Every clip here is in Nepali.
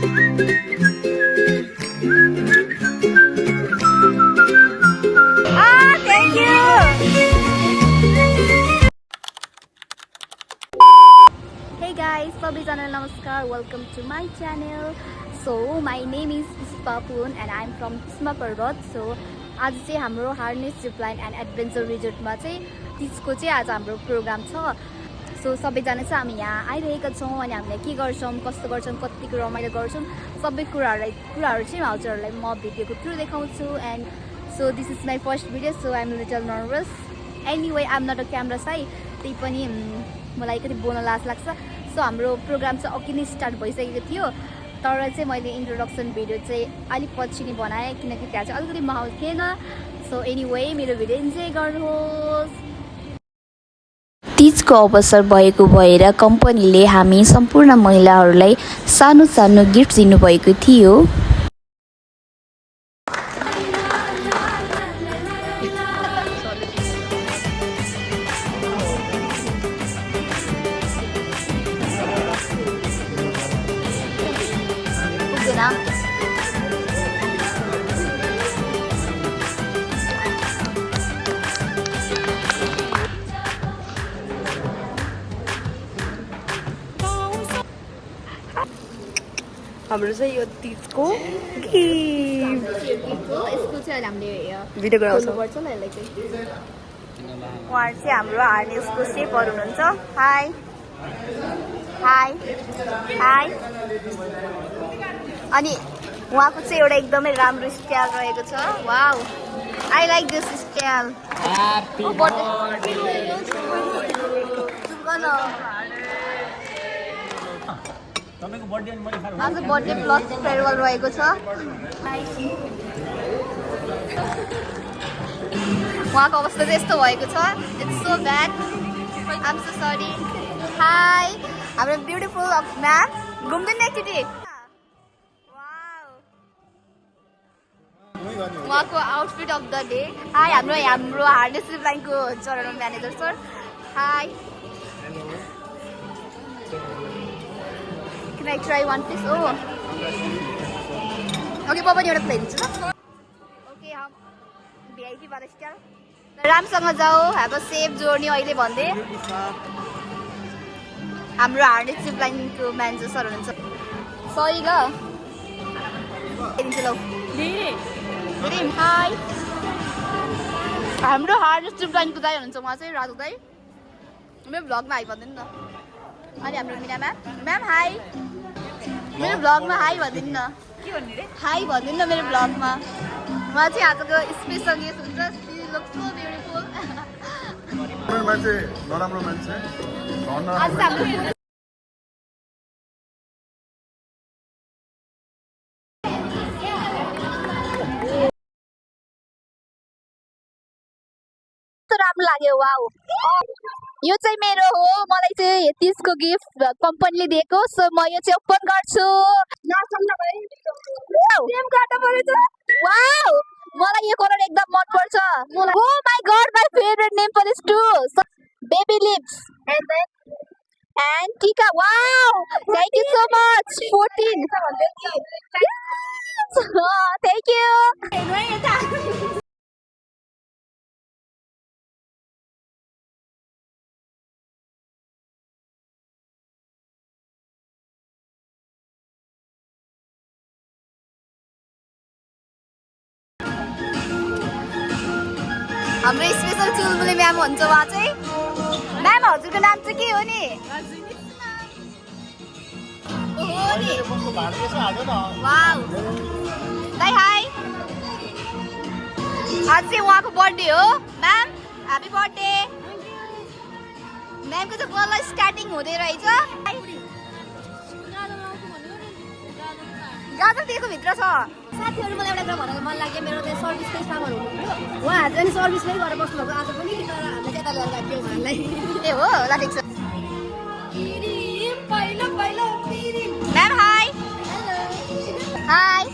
Thank you. Hey guys, सबैजनालाई नमस्कार. Welcome to my channel. So my name is Puspa Poon and I'm from Puspa Parbat. So आज चाहिँ हाम्रो हार्नेस जिपलाइन एन्ड एडभेन्चर रिजोर्टमा चाहिँ त्यसको चाहिँ आज हाम्रो प्रोग्राम छ. सो सबैजना चाहिँ हामी यहाँ आइरहेका छौँ अनि हामीले के गर्छौँ, कस्तो गर्छौँ, कतिको रमाइलो गर्छौँ, सबै कुराहरू चाहिँ हजुरहरूलाई म भिडियोको थ्रु देखाउँछु. And so this is my first video, so I am little nervous. Anyway I am not a camera shy, त्यही पनि मलाई अलिकति बोल्न लाज लाग्छ. सो हाम्रो प्रोग्राम चाहिँ अघि नै स्टार्ट भइसकेको थियो, तर चाहिँ मैले इन्ट्रोडक्सन भिडियो चाहिँ अलिक पछि नै बनाएँ किनकि त्यहाँ चाहिँ अलिकति माहौल थिएन. सो एनीवे मेरो भिडियो इन्जोय गर्नुहोस्. तीजको अवसर भएको भएर कम्पनीले हामी सम्पूर्ण महिलाहरूलाई सानो सानो गिफ्ट दिनुभएको थियो. हाम्रो चाहिँ यो तीजको यसको चाहिँ हामीले भिडियो गराउँछौँ. उहाँहरू चाहिँ हाम्रो हार्नेसको सेपहरू हुनुहुन्छ. Hi hi hi. अनि उहाँको चाहिँ एउटा एकदमै राम्रो स्टाइल रहेको छ. Wow, I like this style. आज बर्थडे प्लस फेयरवेल रहेको छ. उहाँको अवस्था चाहिँ यस्तो भएको छ. It's so bad. I am so sorry. Hi, हाम्रो ब्युटिफुल म्याम घुम्दैन एकचोटि. उहाँको outfit of the day. Hi, हाम्रो हार्नेस जिपलाइनको general manager sir. Hi. Can I try one please? Oh. Okay, पापा नि एउटा प्लेट दिन्छु ल. ओके, हम भिआइपी वाला स्टाइल. रामसँग जाऊ, ह्याभ अ सेफ जर्नी अहिले भन्दै हाम्रो हार्नेस जिपलाइनको म्यानेजर सर हुनुहुन्छ. सरी ल. दिन्छु ल. हाई, हाम्रो हार्नेस जिपलाइनको दाइ हुनुहुन्छ. उहाँ चाहिँ राजु दाइ. मेरो भ्लगमा हाई भन्दैन न. अनि हाम्रो मिना म्याम हाई. मेरो भ्लगमा हाई भनिदिनु न. के भन्नु रे? हाई भनिदिनु न मेरो भ्लगमा. उहाँ चाहिँ आजको स्पेसल गेस्ट हुन्छ. She looks so beautiful. मान्छे नराम्रो मान्छे आज हाम्रो राम्रो लाग्यो. वाउ, यो चाहिँ मेरो हो. मलाई चाहिँ तीजको गिफ्ट कम्पनीले दिएको. सो म यो चाहिँ ओपन गर्छु. वाउ, मलाई यो कलर एकदम मन पर्छ. Oh my god, my favourite nail polish too. Baby lips and टिका. Wow, thank you so much. 14. Thank you. हाम्रो स्पेसल चुलबुले म्याम हुन्छ. उहाँ चाहिँ म्याम हजुरको नाम चाहिँ के हो नि? वाउ, दाइ हाई. आज चाहिँ उहाँको बर्थडे हो. Ma'am happy birthday. म्यामको चाहिँ बल्ल स्टार्टिङ हुँदै रहेछ. गाजर दिएको भित्र छ. साथीहरू मलाई एउटा कुरा भन्न मन लाग्यो. मेरो चाहिँ सर्भिसकै स्टाफहरू हुनुहुन्थ्यो. उहाँहरू चाहिँ सर्भिसमै गरेर बस्नुभएको आज पनि. तर हामीले चाहिँ यता लिएर गएको उहाँहरूलाई. ए हो ल, ठिक छ. Ma'am high. Hello. High.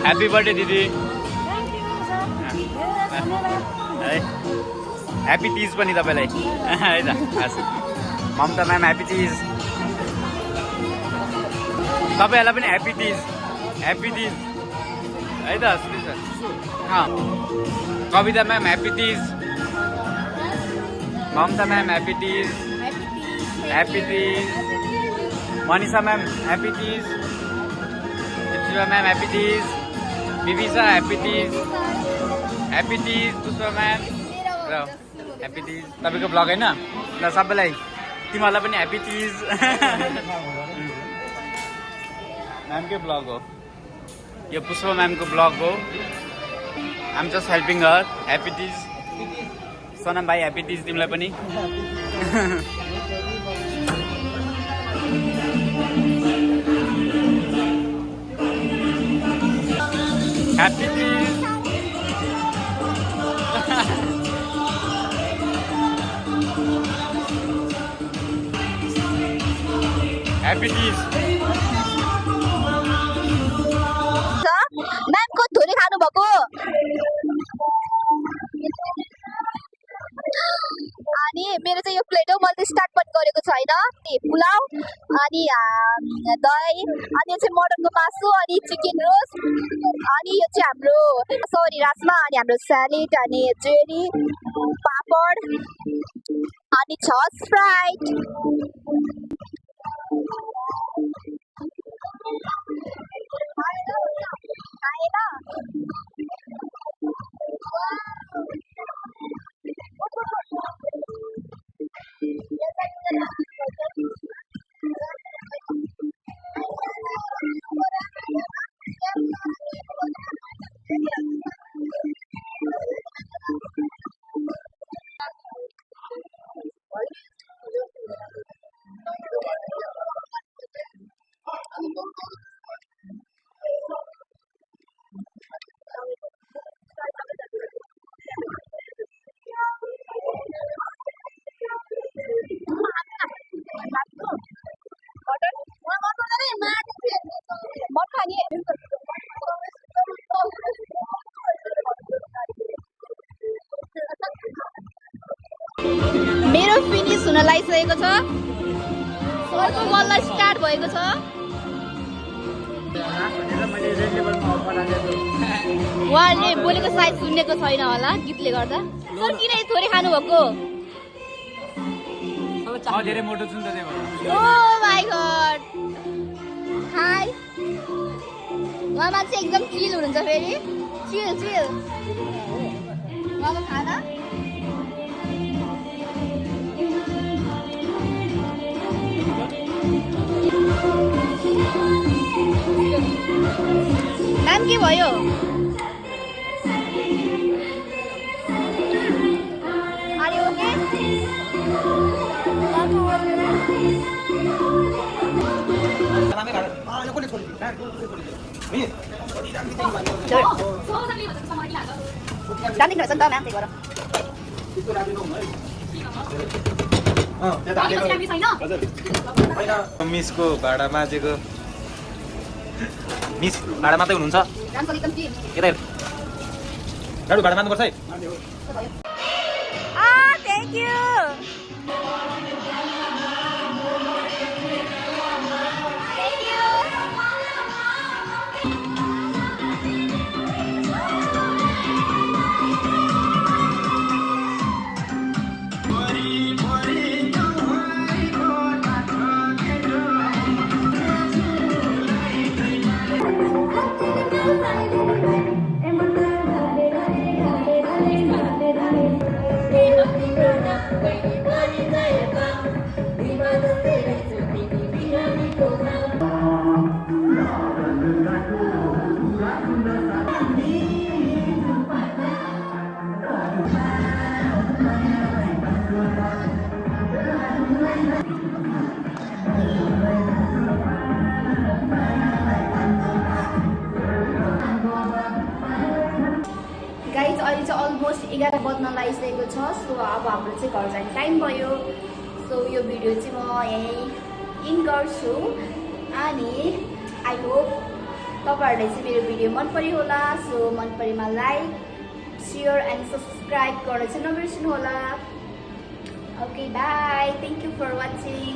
Happy birthday दिदी है ह्याप्पी तिज पनि तपाईँलाई है त हस् ममता म्याम ह्याप्पी तिज तपाईँहरूलाई पनि ह्याप्पी तिज है त सुन्नु sir Kavita ma'am happy Teej Mamata ma'am happy Teej Manisha ma'am happy Teej Shiva ma'am happy Teej Bibisa happy Teej Pushpa ma'am र ह्याप्पी तिज तपाईँको ब्लग होइन ल सबैलाई तिमीहरूलाई पनि ह्याप्पी तिज म्यामकै ब्लग हो यो पुष्पा म्यामको ब्लग हो आम जस्ट हेल्पिङ हर ह्याप्पी तिज सनम भाइ ह्याप्पी तिज तिमीलाई पनि ह्याप्पी तिज ह्याप्पी तिज म्यामको धुरी खानु भएको अनि मेरो चाहिँ यो प्लेट हो मैले स्टार्ट पनि गरेको छैन पुलाउ अनि दही अनि यो चाहिँ मटनको मासु अनि चिकन रोस्ट अनि यो चाहिँ हाम्रो सरी राजमा अनि हाम्रो स्यालेड अनि जेरी पापड अनि छ स्प्राइट मेरो फिनिस हुन लागिसकेको छ अर्को बल्ल स्टार्ट भएको छ उहाँले बोलेको सायद सुनेको छैन होला गीतले गर्दा सर किन थोरै खानुभएको धेरै मोटो छु नि त त्यही भएर ओ माई गॉड हाय उहाँ मान्छे एकदम चिल हुनुहुन्छ फेरि चिल उहाँको खाना नाम के भयो आर यु ओके जान्दिन रहेछ नि त म्याम त्यही भएर मिसको भाडा माझेको मिस भाडा मात्रै हुनुहुन्छ यता गाडु भाडा मान्नुपर्छ है थ्याङ्क यू गाइज अहिले चाहिँ अलमोस्ट 11 बज्न लागिसकेको छ सो अब हाम्रो चाहिँ घर जाने टाइम भयो सो यो भिडियो चाहिँ म यहीँ इन गर्छु अनि आई होप तपाईँहरूले चाहिँ मेरो भिडियो मन पर्यो होला। सो मन परेमा लाइक सेयर एन्ड सब्सक्राइब गर्न चाहिँ नबिर्सनु होला। Okay bye, thank you for watching.